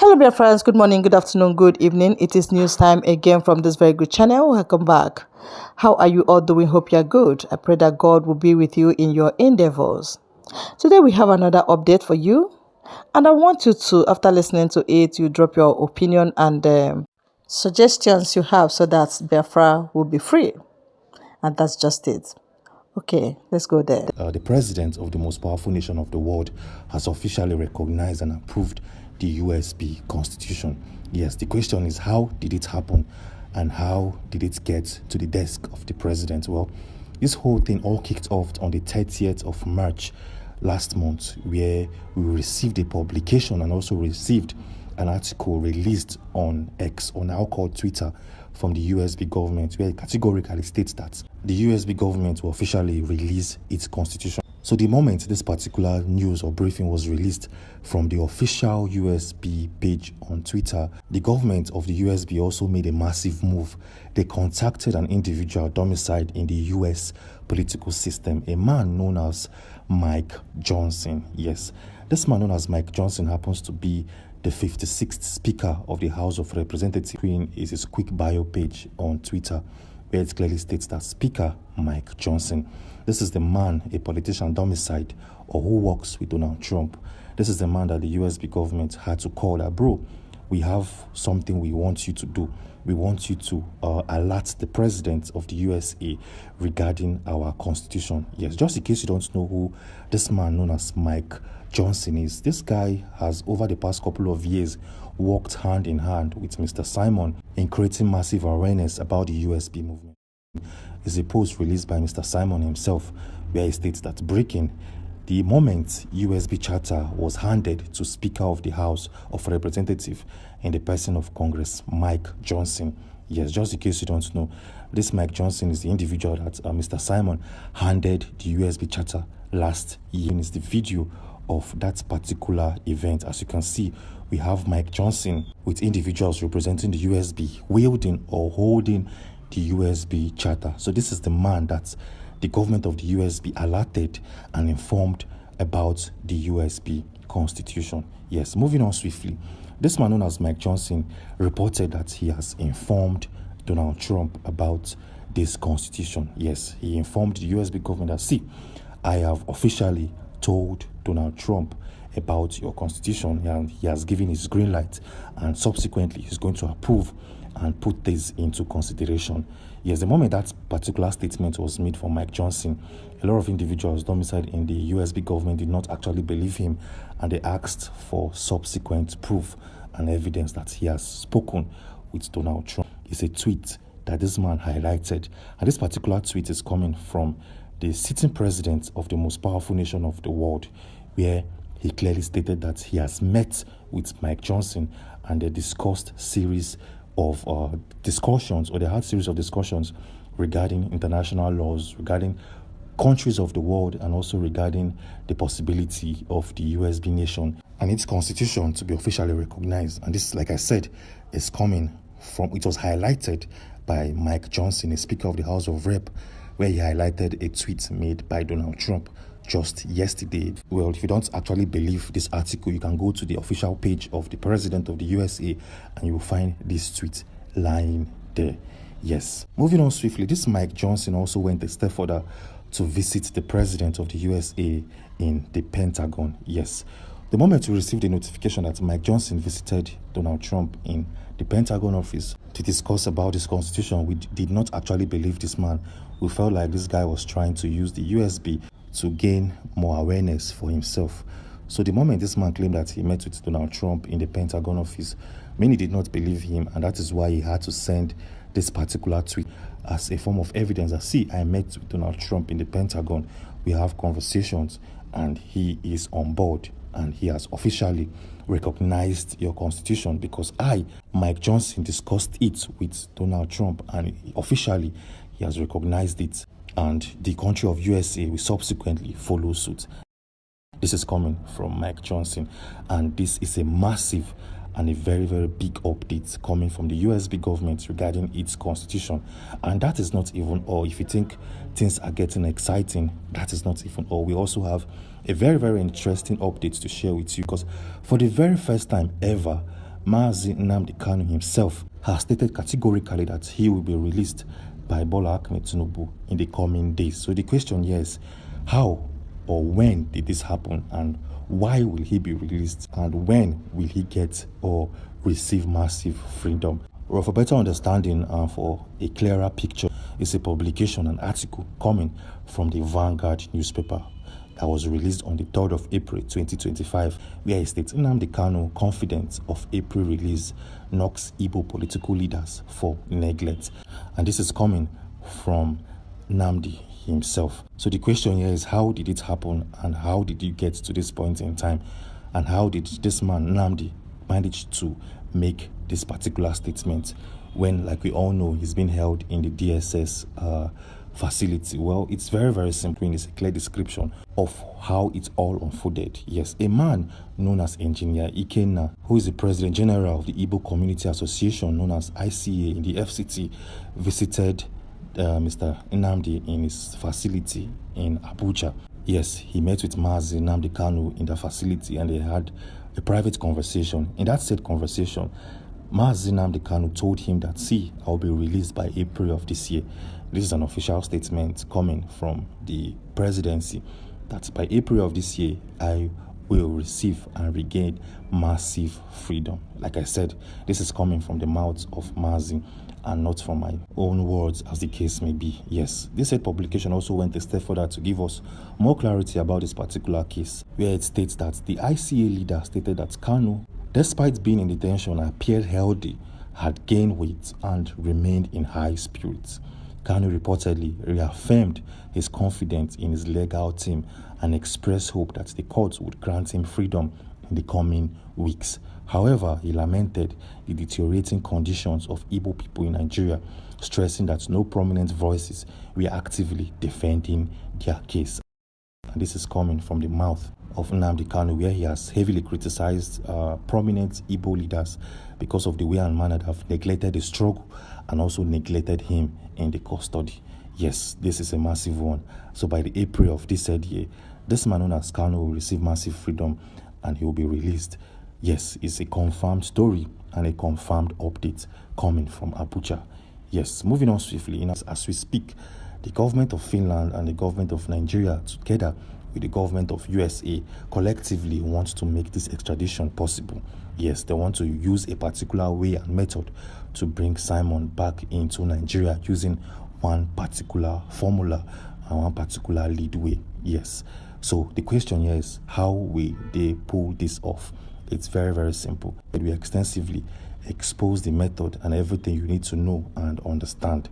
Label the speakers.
Speaker 1: Hello, dear friends. Good morning, good afternoon, good evening. It is news time again from this very good channel. Welcome back. How are you all doing? Hope you are good. I pray that God will be with you in your endeavors. Today we have another update for you, and I want you to, after listening to it, you drop your opinion and suggestions you have so that Biafra will be free. And that's just it. Okay, let's go there.
Speaker 2: The president of the most powerful nation of the world has officially recognized and approved the USB constitution. Yes, the question is, how did it happen and how did it get to the desk of the president? Well, this whole thing all kicked off on the 30th of March last month, where we received a publication and also received an article released on X, or now called Twitter, from the USB government, where it categorically states that the USB government will officially release its constitution. So the moment this particular news or briefing was released from the official USB page on Twitter, the government of the USB also made a massive move. They contacted an individual domiciled in the US political system, a man known as Mike Johnson. Yes, this man known as Mike Johnson happens to be the 56th Speaker of the House of Representatives. Is his quick bio page on Twitter, where it clearly states that Speaker Mike Johnson. This is the man, a politician domiciled or who works with Donald Trump. This is the man that the USB government had to call that, bro, we have something we want you to do. We want you to alert the president of the USA regarding our constitution. Yes, just in case you don't know who this man known as Mike Johnson is, this guy has over the past couple of years worked hand in hand with Mr. Simon in creating massive awareness about the USB movement. It's a post released by Mr. Simon himself, where he states that breaking, the moment USB charter was handed to Speaker of the House of Representatives in the person of Congress Mike Johnson. Yes, just in case you don't know, this Mike Johnson is the individual that Mr. Simon handed the USB charter last year. It's the video of that particular event. As you can see, we have Mike Johnson with individuals representing the USB wielding or holding the USB charter. So this is the man that the government of the USB alerted and informed about the USB constitution. Yes, moving on swiftly. This man known as Mike Johnson reported that he has informed Donald Trump about this constitution. Yes, he informed the USB government that, see, I have officially told Donald Trump about your constitution, and he has given his green light, and subsequently he's going to approve and put this into consideration. Yes, the moment that particular statement was made from Mike Johnson, a lot of individuals domiciled in the USB government did not actually believe him, and they asked for subsequent proof and evidence that he has spoken with Donald Trump. It's a tweet that this man highlighted, and this particular tweet is coming from the sitting president of the most powerful nation of the world, where he clearly stated that he has met with Mike Johnson and they discussed series of discussions, or they had series of discussions regarding international laws, regarding countries of the world, and also regarding the possibility of the USB nation and its constitution to be officially recognized. And this, like I said, is coming from, it was highlighted by Mike Johnson, a Speaker of the House of Rep, where he highlighted a tweet made by Donald Trump just yesterday. Well, if you don't actually believe this article, you can go to the official page of the president of the USA and you will find this tweet lying there. Yes. Moving on swiftly, this Mike Johnson also went a step further to visit the president of the USA in the Pentagon. Yes. The moment we received the notification that Mike Johnson visited Donald Trump in the Pentagon office to discuss about his constitution, we did not actually believe this man. We felt like this guy was trying to use the USB to gain more awareness for himself. So the moment this man claimed that he met with Donald Trump in the Pentagon office, many did not believe him, and that is why he had to send this particular tweet as a form of evidence that, see, I met with Donald Trump in the Pentagon, we have conversations, and he is on board, and he has officially recognized your constitution because I, Mike Johnson, discussed it with Donald Trump, and officially he has recognized it, and the country of USA will subsequently follow suit. This is coming from Mike Johnson, and this is a massive and a very, very big update coming from the USB government regarding its constitution. And that is not even all. If you think things are getting exciting, that is not even all. We also have a very, very interesting update to share with you, because for the very first time ever, Mazi Nnamdi Kanu himself has stated categorically that he will be released by Bola Ahmed Tinubu in the coming days. So the question here is, how or when did this happen, and why will he be released, and when will he get or receive massive freedom? Well, for better understanding and for a clearer picture, it's a publication, an article coming from the Vanguard newspaper that was released on the 3rd of April 2025, where it states Nnamdi Kanu confident of April release knocks Igbo political leaders for neglect. And this is coming from Nnamdi himself. So the question here is, how did it happen, and how did you get to this point in time, and how did this man Nnamdi manage to make this particular statement when, like we all know, he's been held in the DSS facility? Well, it's very, very simple. It's a clear description of how it all unfolded. Yes, a man known as Engineer Ikenna, who is the President General of the Igbo Community Association, known as ICA in the FCT, visited Mr. Nnamdi in his facility in Abuja. Yes, he met with Mazi Nnamdi Kanu in the facility, and they had a private conversation. In that said conversation, Mazi Nnamdi Kanu told him that, see, I'll be released by April of this year. This is an official statement coming from the presidency, that by April of this year, I will receive and regain massive freedom. Like I said, this is coming from the mouth of Mazi and not from my own words, as the case may be. Yes, this said publication also went a step further to give us more clarity about this particular case, where it states that the ICA leader stated that Kanu, despite being in detention, appeared healthy, had gained weight, and remained in high spirits. Kanu reportedly reaffirmed his confidence in his legal team and expressed hope that the court would grant him freedom in the coming weeks. However, he lamented the deteriorating conditions of Igbo people in Nigeria, stressing that no prominent voices were actively defending their case. And this is coming from the mouth of Nnamdi Kanu, where he has heavily criticized prominent Igbo leaders because of the way and manner that have neglected the struggle and also neglected him in the custody. Yes, this is a massive one. So by the April of this said year, this man known as Kanu will receive massive freedom and he will be released. Yes, it's a confirmed story and a confirmed update coming from Abuja. Yes, moving on swiftly, as we speak, the government of Finland and the government of Nigeria, together with the government of USA, collectively want to make this extradition possible. Yes, they want to use a particular way and method to bring Simon back into Nigeria using one particular formula and one particular leadway. Yes. So the question here is, how will they pull this off? It's very, very simple. We extensively expose the method and everything you need to know and understand.